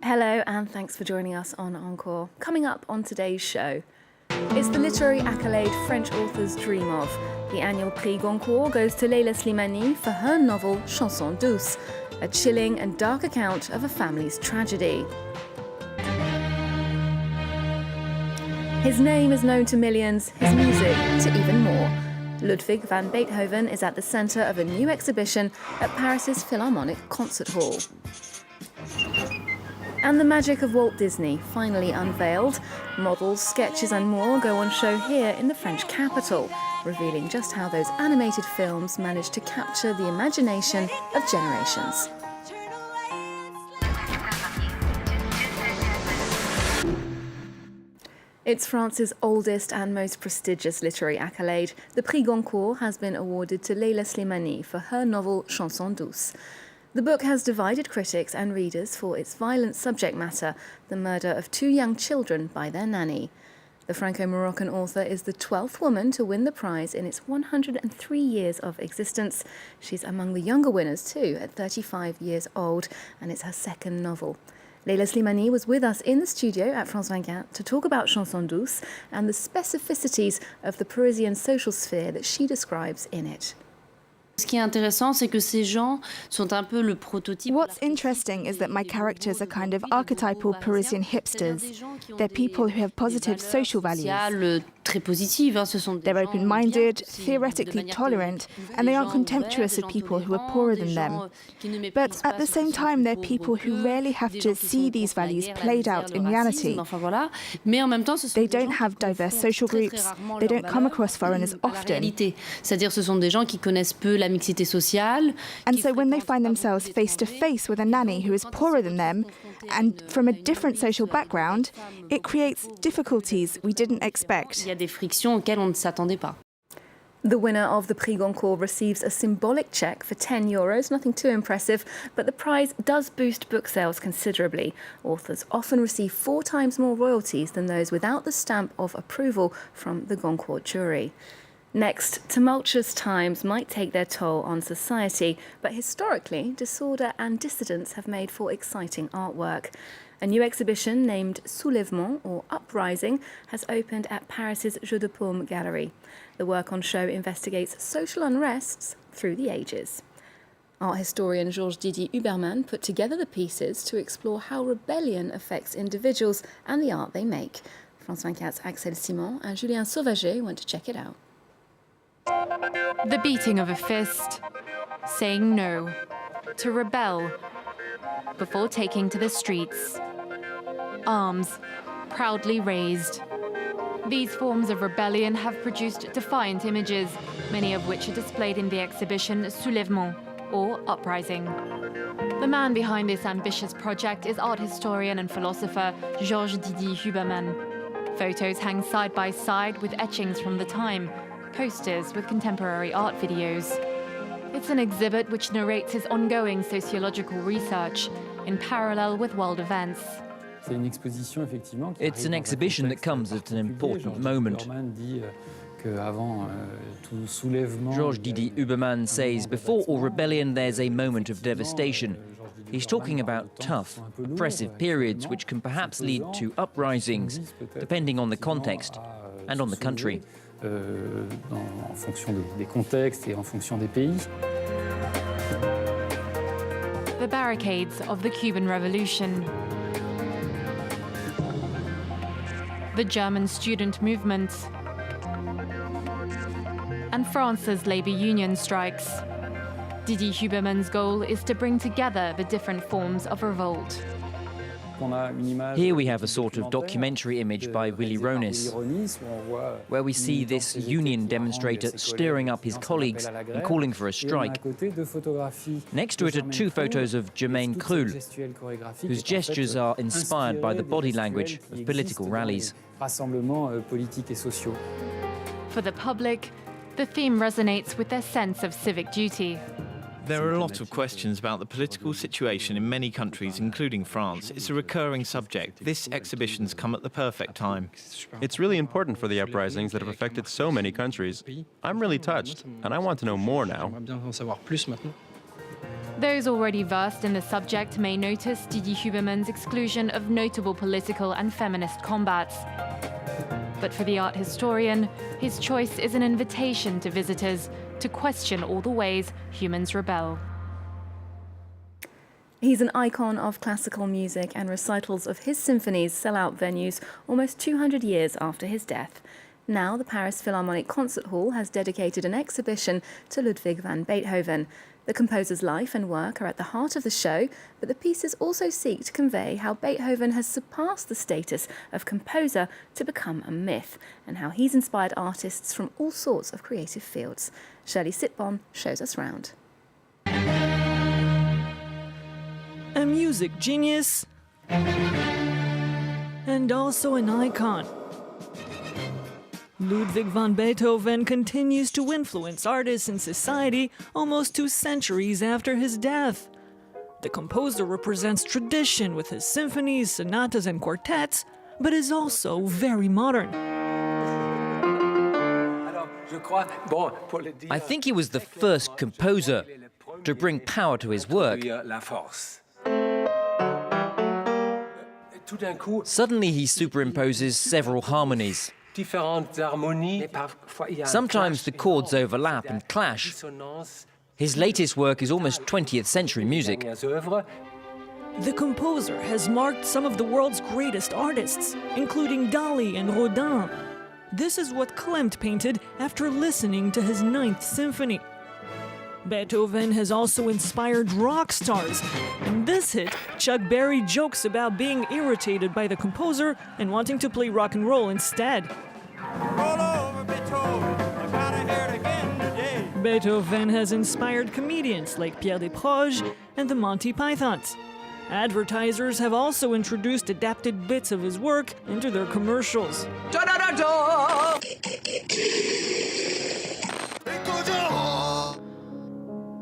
Hello and thanks for joining us on Encore. Coming up on today's show, it's the literary accolade French authors dream of. The annual Prix Goncourt goes to Leila Slimani for her novel Chanson Douce, a chilling and dark account of a family's tragedy. His name is known to millions, his music to even more. Ludwig Van Beethoven is at the centre of a new exhibition at Paris's Philharmonic concert hall. And the magic of Walt Disney finally unveiled. Models, sketches and more go on show here in the French capital, revealing just how those animated films managed to capture the imagination of generations. It's France's oldest and most prestigious literary accolade. The Prix Goncourt has been awarded to Leila Slimani for her novel Chanson Douce. The book has divided critics and readers for its violent subject matter, the murder of 2 young children by their nanny. The Franco-Moroccan author is the 12th woman to win the prize in its 103 years of existence. She's among the younger winners too, at 35 years old, and it's her second novel. Leila Slimani was with us in the studio at France 24 to talk about Chanson Douce and the specificities of the Parisian social sphere that she describes in it. Ce qui est intéressant, c'est que ces gens sont un peu le prototype. What's interesting is that my characters are kind of archetypal Parisian hipsters. They're people who have positive social values. Très positive, ce sont They're open-minded, theoretically tolerant, and they aren't contemptuous of people who are poorer than them. But at the same time, they're people who rarely have to see these values played out in reality. They don't have diverse social groups. They don't come across foreigners often. C'est-à-dire, ce sont des gens qui connaissent peu la mixité sociale. And so when they find themselves face to face with a nanny who is poorer than them and from a different social background, it creates difficulties we didn't expect. Des frictions auxquelles on ne s'attendait pas. The winner of the Prix Goncourt receives a symbolic cheque for €10, nothing too impressive, but the prize does boost book sales considerably. Authors often receive 4 times more royalties than those without the stamp of approval from the Goncourt jury. Next, tumultuous times might take their toll on society, but historically, disorder and dissidence have made for exciting artwork. A new exhibition named Soulèvements, or Uprising, has opened at Paris's Jeu de Paume gallery. The work on show investigates social unrests through the ages. Art historian Georges Didier Huberman put together the pieces to explore how rebellion affects individuals and the art they make. France 24's Axel Simon and Julien Sauvager went to check it out. The beating of a fist, saying no, to rebel, before taking to the streets. Arms proudly raised. These forms of rebellion have produced defiant images, many of which are displayed in the exhibition Soulèvements, or Uprising. The man behind this ambitious project is art historian and philosopher Georges Didier Huberman. Photos hang side by side with etchings from the time, posters with contemporary art videos. It's an exhibit which narrates his ongoing sociological research in parallel with world events. It's an exhibition that comes at an important moment. Georges Didier Huberman says before all rebellion there's a moment of devastation. He's talking about tough, oppressive periods which can perhaps lead to uprisings, depending on the context and on the country. En fonction des contextes et en fonction des pays. The barricades of the Cuban Revolution. The German student movement. And France's labor union strikes. Didier Huberman's goal is to bring together the different forms of revolt. Here we have a sort of documentary image by Willy Ronis, where we see this union demonstrator stirring up his colleagues and calling for a strike. Next to it are 2 photos of Germaine Krull, whose gestures are inspired by the body language of political rallies. For the public, the theme resonates with their sense of civic duty. There are a lot of questions about the political situation in many countries, including France. It's a recurring subject. This exhibition's come at the perfect time. It's really important for the uprisings that have affected so many countries. I'm really touched, and I want to know more now. Those already versed in the subject may notice Didier Huberman's exclusion of notable political and feminist combats. But for the art historian, his choice is an invitation to visitors to question all the ways humans rebel. He's an icon of classical music, and recitals of his symphonies sell out venues almost 200 years after his death. Now, the Paris Philharmonic Concert Hall has dedicated an exhibition to Ludwig van Beethoven. The composer's life and work are at the heart of the show, but the pieces also seek to convey how Beethoven has surpassed the status of composer to become a myth, and how he's inspired artists from all sorts of creative fields. Shirley Sitbon shows us round. A music genius and also an icon. Ludwig van Beethoven continues to influence artists and society almost 2 centuries after his death. The composer represents tradition with his symphonies, sonatas, and quartets, but is also very modern. I think he was the first composer to bring power to his work. Suddenly he superimposes several harmonies. Sometimes the chords overlap and clash. His latest work is almost 20th century music. The composer has marked some of the world's greatest artists, including Dali and Rodin. This is what Klimt painted after listening to his 9th symphony. Beethoven has also inspired rock stars. In this hit, Chuck Berry jokes about being irritated by the composer and wanting to play rock and roll instead. Roll over, Beethoven, I gotta hear it again today. Beethoven has inspired comedians like Pierre Desproges and the Monty Pythons. Advertisers have also introduced adapted bits of his work into their commercials.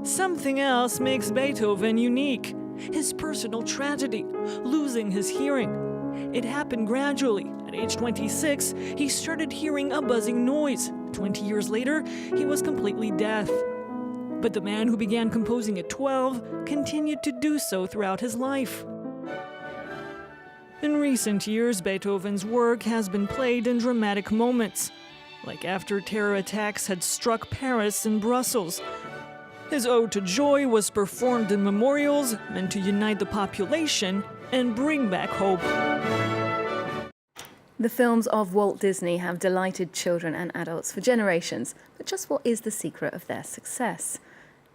Something else makes Beethoven unique: his personal tragedy, losing his hearing. It happened gradually. At age 26, he started hearing a buzzing noise. 20 years later, he was completely deaf. But the man who began composing at 12 continued to do so throughout his life. In recent years, Beethoven's work has been played in dramatic moments, like after terror attacks had struck Paris and Brussels. His Ode to Joy was performed in memorials meant to unite the population and bring back hope. The films of Walt Disney have delighted children and adults for generations, but just what is the secret of their success?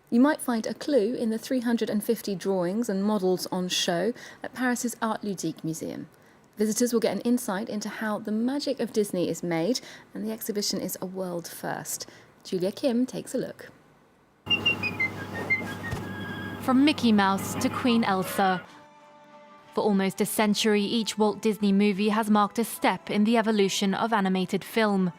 You might find a clue in the 350 drawings and models on show at Paris's Art Ludique Museum. Visitors will get an insight into how the magic of Disney is made, and the exhibition is a world first. Julia Kim takes a look. From Mickey Mouse to Queen Elsa. For almost a century, each Walt Disney movie has marked a step in the evolution of animated film.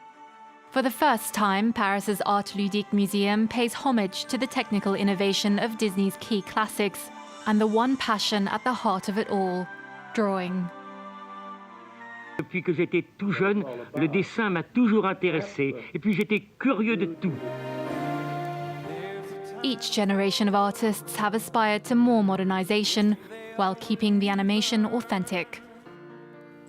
For the first time, Paris's Art Ludique Museum pays homage to the technical innovation of Disney's key classics and the one passion at the heart of it all, drawing. Depuis que j'étais tout jeune, le dessin m'a toujours intéressé, et puis j'étais curieux de tout. Each generation of artists have aspired to more modernization while keeping the animation authentic.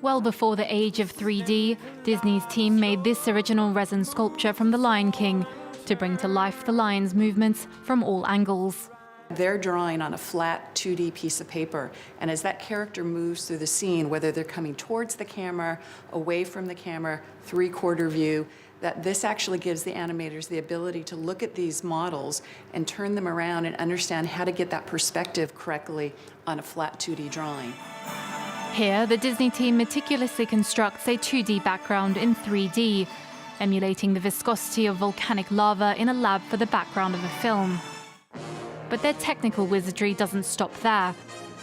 Well before the age of 3D, Disney's team made this original resin sculpture from The Lion King to bring to life the lion's movements from all angles. They're drawing on a flat 2D piece of paper, and as that character moves through the scene, whether they're coming towards the camera, away from the camera, three-quarter view, that this actually gives the animators the ability to look at these models and turn them around and understand how to get that perspective correctly on a flat 2D drawing. Here, the Disney team meticulously constructs a 2D background in 3D, emulating the viscosity of volcanic lava in a lab for the background of a film. But their technical wizardry doesn't stop there.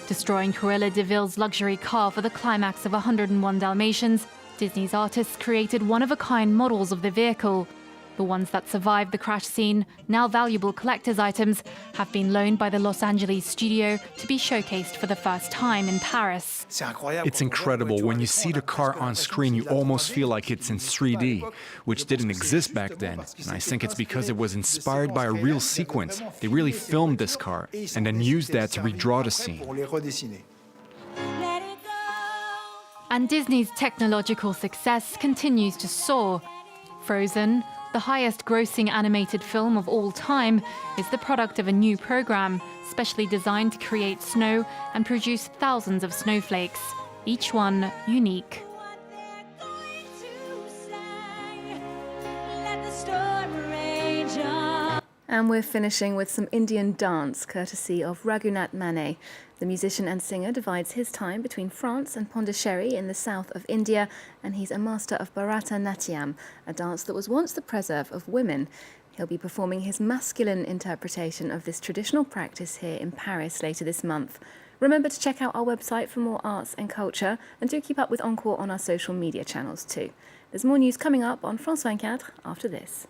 Destroying Cruella de Vil's luxury car for the climax of 101 Dalmatians, Disney's artists created one-of-a-kind models of the vehicle, The ones that survived the crash scene, now valuable collector's items, have been loaned by the Los Angeles studio to be showcased for the first time in Paris. It's incredible. When you see the car on screen, you almost feel like it's in 3D, which didn't exist back then. And I think it's because it was inspired by a real sequence. They really filmed this car and then used that to redraw the scene. And Disney's technological success continues to soar. Frozen, the highest-grossing animated film of all time, is the product of a new program, specially designed to create snow and produce thousands of snowflakes, each one unique. And we're finishing with some Indian dance, courtesy of Raghunath Manet. The musician and singer divides his time between France and Pondicherry in the south of India, and he's a master of Bharatanatyam, a dance that was once the preserve of women. He'll be performing his masculine interpretation of this traditional practice here in Paris later this month. Remember to check out our website for more arts and culture, and do keep up with Goncourt on our social media channels too. There's more news coming up on France 24 after this.